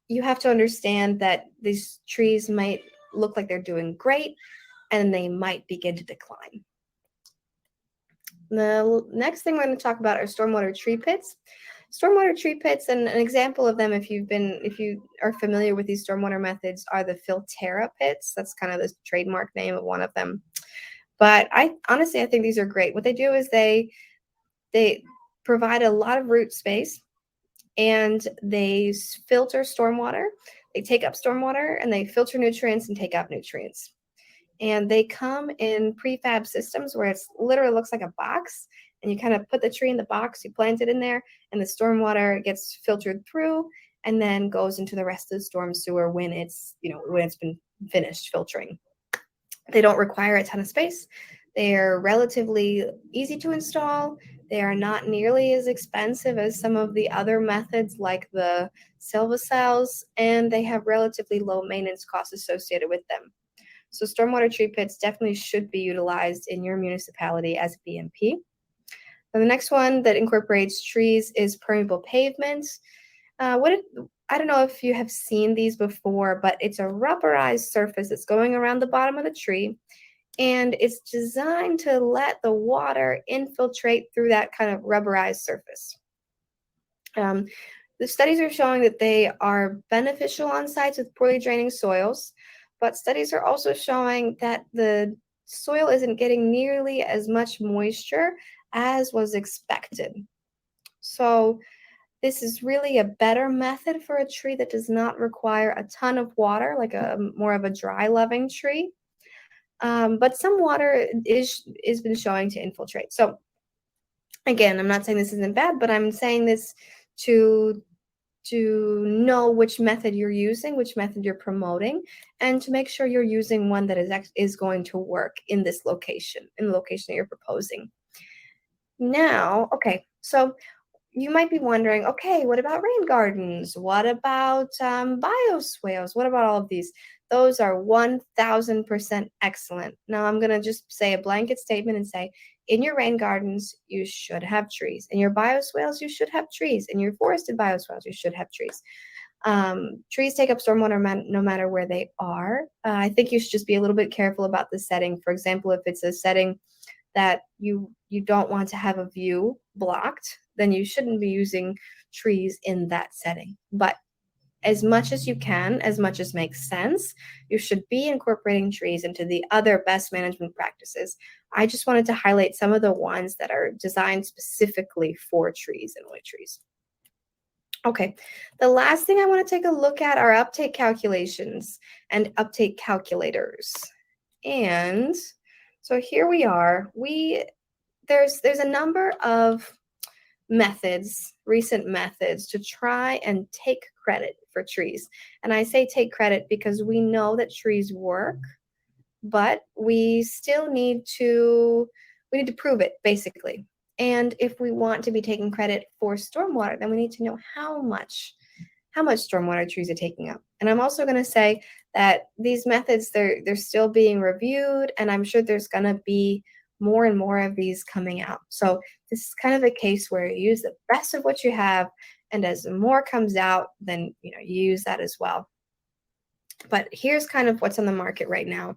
you have to understand that these trees might look like they're doing great, and they might begin to decline. The next thing we're going to talk about are stormwater tree pits. Stormwater tree pits, and an example of them, if you are familiar with these stormwater methods, are the Filterra pits. That's kind of the trademark name of one of them. But I think these are great. What they do is they provide a lot of root space, and they filter stormwater. They take up stormwater, and they filter nutrients and take out nutrients. And they come in prefab systems where it literally looks like a box, and you kind of put the tree in the box, you plant it in there, and the stormwater gets filtered through and then goes into the rest of the storm sewer when it's been finished filtering. They don't require a ton of space. They're relatively easy to install. They are not nearly as expensive as some of the other methods like the SILVA cells, and they have relatively low maintenance costs associated with them. So stormwater tree pits definitely should be utilized in your municipality as a BMP. And the next one that incorporates trees is permeable pavements. I don't know if you have seen these before, but it's a rubberized surface that's going around the bottom of the tree, and it's designed to let the water infiltrate through that kind of rubberized surface. The studies are showing that they are beneficial on sites with poorly draining soils, but studies are also showing that the soil isn't getting nearly as much moisture as was expected. So this is really a better method for a tree that does not require a ton of water, like more of a dry loving tree. But some water is been showing to infiltrate. So again, I'm not saying this isn't bad, but I'm saying this to to know which method you're using, which method you're promoting, and to make sure you're using one that is going to work in this location, in the location that you're proposing. Now, okay, so you might be wondering, okay, what about rain gardens? What about bioswales? What about all of these? Those are 1000% excellent. Now I'm going to just say a blanket statement and say, in your rain gardens, you should have trees. In your bioswales, you should have trees. In your forested bioswales, you should have trees. Trees take up stormwater no matter where they are. I think you should just be a little bit careful about the setting. For example, if it's a setting that you don't want to have a view blocked, then you shouldn't be using trees in that setting. But as much as you can, as much as makes sense, you should be incorporating trees into the other best management practices. I just wanted to highlight some of the ones that are designed specifically for trees and wood trees. Okay, the last thing I want to take a look at are uptake calculations and uptake calculators. And so here we are. There's a number of methods, recent methods, to try and take credit for trees. And I say take credit because we know that trees work, but we still need to prove it, basically. And if we want to be taking credit for stormwater, then we need to know how much stormwater trees are taking up. And I'm also going to say that these methods, they're still being reviewed, and I'm sure there's going to be more and more of these coming out. So this is kind of a case where you use the best of what you have, and as more comes out, then you use that as well. But here's kind of what's on the market right now.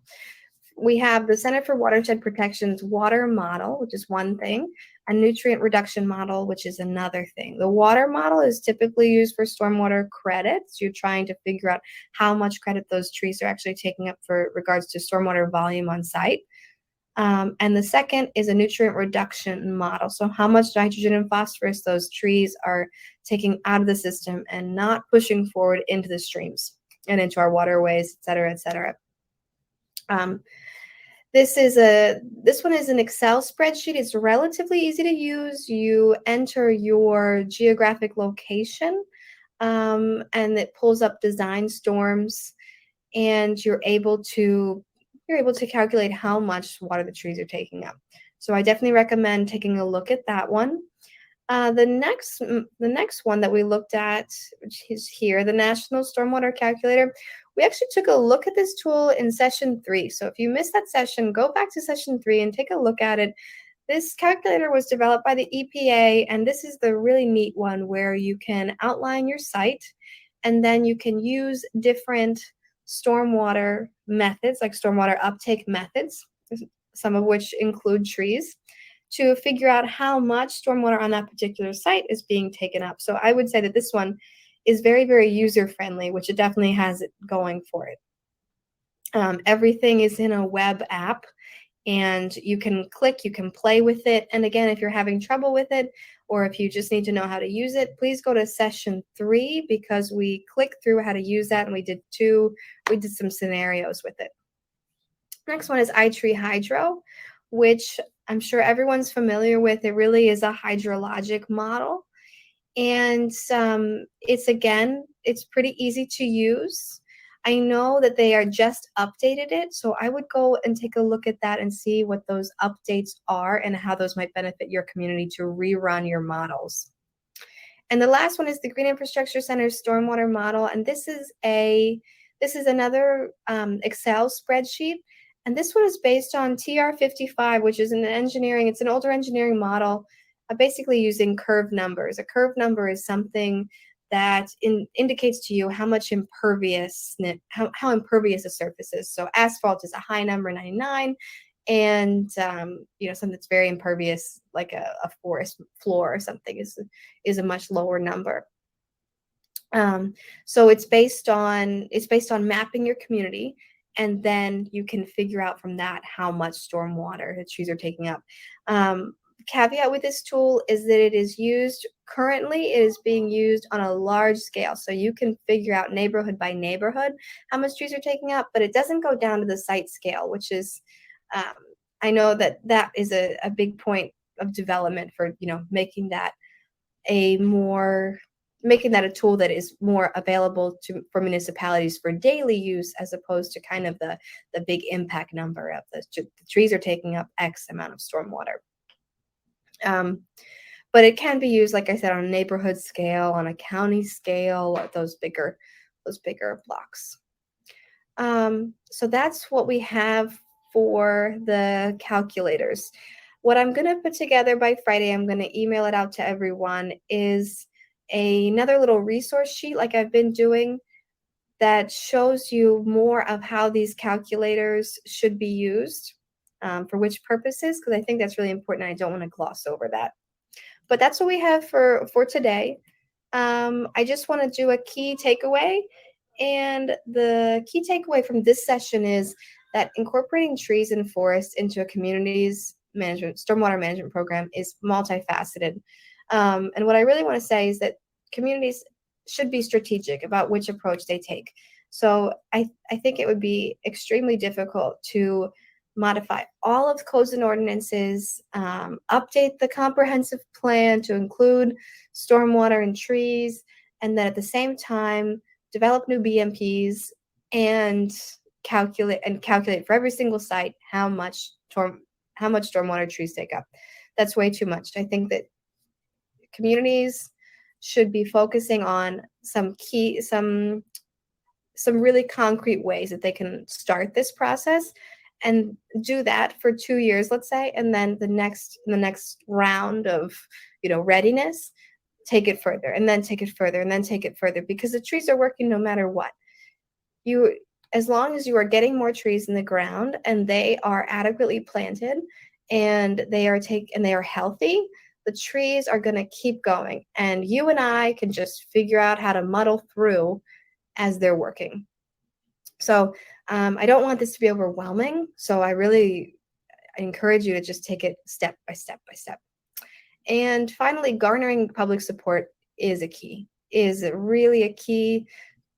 We have the Center for Watershed Protection's water model, which is one thing, a nutrient reduction model, which is another thing. The water model is typically used for stormwater credits. You're trying to figure out how much credit those trees are actually taking up for regards to stormwater volume on site. And the second is a nutrient reduction model. So how much nitrogen and phosphorus those trees are taking out of the system and not pushing forward into the streams and into our waterways, et cetera, et cetera. This one is an Excel spreadsheet. It's relatively easy to use. You enter your geographic location, and it pulls up design storms, and you're able to calculate how much water the trees are taking up. So I definitely recommend taking a look at that one. The next one that we looked at, which is here, the National Stormwater Calculator. We actually took a look at this tool in session 3. So if you missed that session, go back to session 3 and take a look at it. This calculator was developed by the EPA, and this is the really neat one where you can outline your site, and then you can use different stormwater methods, like stormwater uptake methods, some of which include trees, to figure out how much stormwater on that particular site is being taken up. So I would say that this one is very, very user-friendly, which it definitely has it going for it. Everything is in a web app, and you can click, you can play with it. And again, if you're having trouble with it, or if you just need to know how to use it, please go to session 3, because we clicked through how to use that, and we did some scenarios with it. Next one is iTree Hydro, which I'm sure everyone's familiar with. It really is a hydrologic model. And it's pretty easy to use. I know that they are just updated it, so I would go and take a look at that and see what those updates are and how those might benefit your community to rerun your models. And the last one is the Green Infrastructure Center's stormwater model, and this is another Excel spreadsheet. And this one is based on TR55, which is it's an older engineering model, basically using curved numbers. A curved number is something that indicates to you how much how impervious a surface is. So asphalt is a high number, 99, and something that's very impervious, like a forest floor or something, is a much lower number. So it's based on mapping your community, and then you can figure out from that how much stormwater the trees are taking up. Caveat with this tool is that it is being used on a large scale. So you can figure out neighborhood by neighborhood how much trees are taking up, but it doesn't go down to the site scale, which is, I know that is a big point of development for, making that a more making that a tool that is more available for municipalities for daily use, as opposed to kind of the big impact number of the trees are taking up X amount of stormwater. But it can be used, like I said, on a neighborhood scale, on a county scale, those bigger blocks. So that's what we have for the calculators. What I'm going to put together by Friday, I'm going to email it out to everyone, is another little resource sheet like I've been doing that shows you more of how these calculators should be used, for which purposes, because I think that's really important. I don't want to gloss over that. But that's what we have for today. I just want to do a key takeaway. And the key takeaway from this session is that incorporating trees and forests into a community's stormwater management program is multifaceted. And what I really want to say is that communities should be strategic about which approach they take. So I think it would be extremely difficult to modify all of codes and ordinances, update the comprehensive plan to include stormwater and trees, and then at the same time develop new BMPs and calculate for every single site how much stormwater trees take up. That's way too much. I think that communities should be focusing on some really concrete ways that they can start this process and do that for 2 years, let's say, and then the next round of readiness, take it further, and then take it further, and then take it further, because the trees are working no matter what. As long as you are getting more trees in the ground and they are adequately planted and they are healthy, the trees are going to keep going, and you and I can just figure out how to muddle through as they're working. So I don't want this to be overwhelming. So I encourage you to just take it step by step by step. And finally, garnering public support is really a key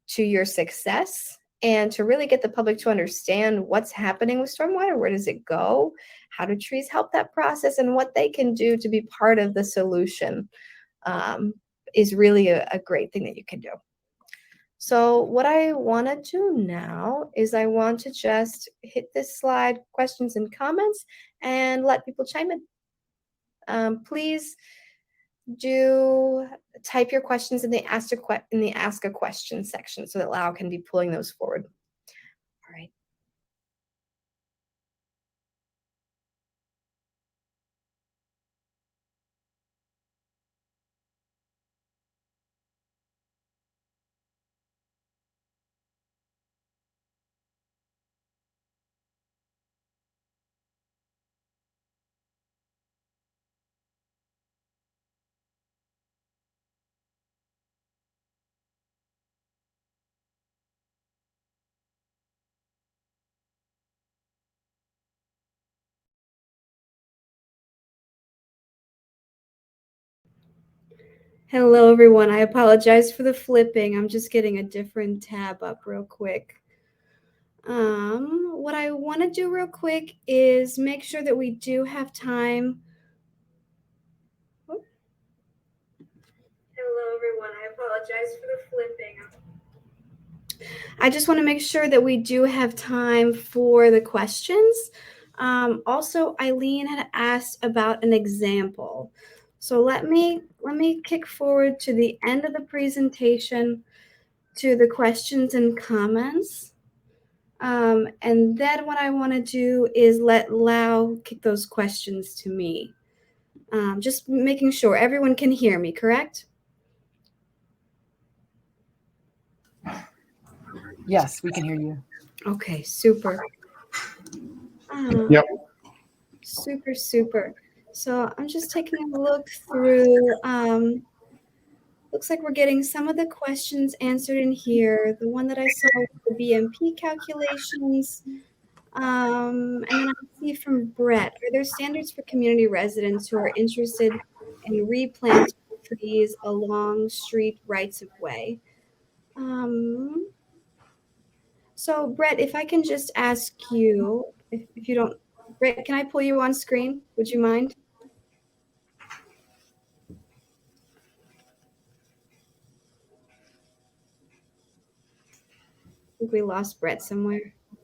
to your success, and to really get the public to understand what's happening with stormwater. Where does it go? How do trees help that process? And what they can do to be part of the solution is really a great thing that you can do. So what I want to do now is I want to just hit this slide, questions and comments, and let people chime in. Please do type your questions in the ask a question section so that Lau can be pulling those forward. All right. Hello, everyone. I apologize for the flipping. I'm just getting a different tab up real quick. What I want to do real quick is make sure that we do have time. Oh. Hello, everyone. I apologize for the flipping. I just want to make sure that we do have time for the questions. Also, Eileen had asked about an example. So let me kick forward to the end of the presentation to the questions and comments. And then what I want to do is let Lau kick those questions to me. Just making sure everyone can hear me, correct? Yes, we can hear you. Okay, super. Yep. Super. So I'm just taking a look through. Looks like we're getting some of the questions answered in here. The one that I saw was the BMP calculations. And then I see from Brett, are there standards for community residents who are interested in replanting trees along street rights of way? So Brett, if I can just ask you, if you don't, Brett, can I pull you on screen? Would you mind? think we lost Brett somewhere.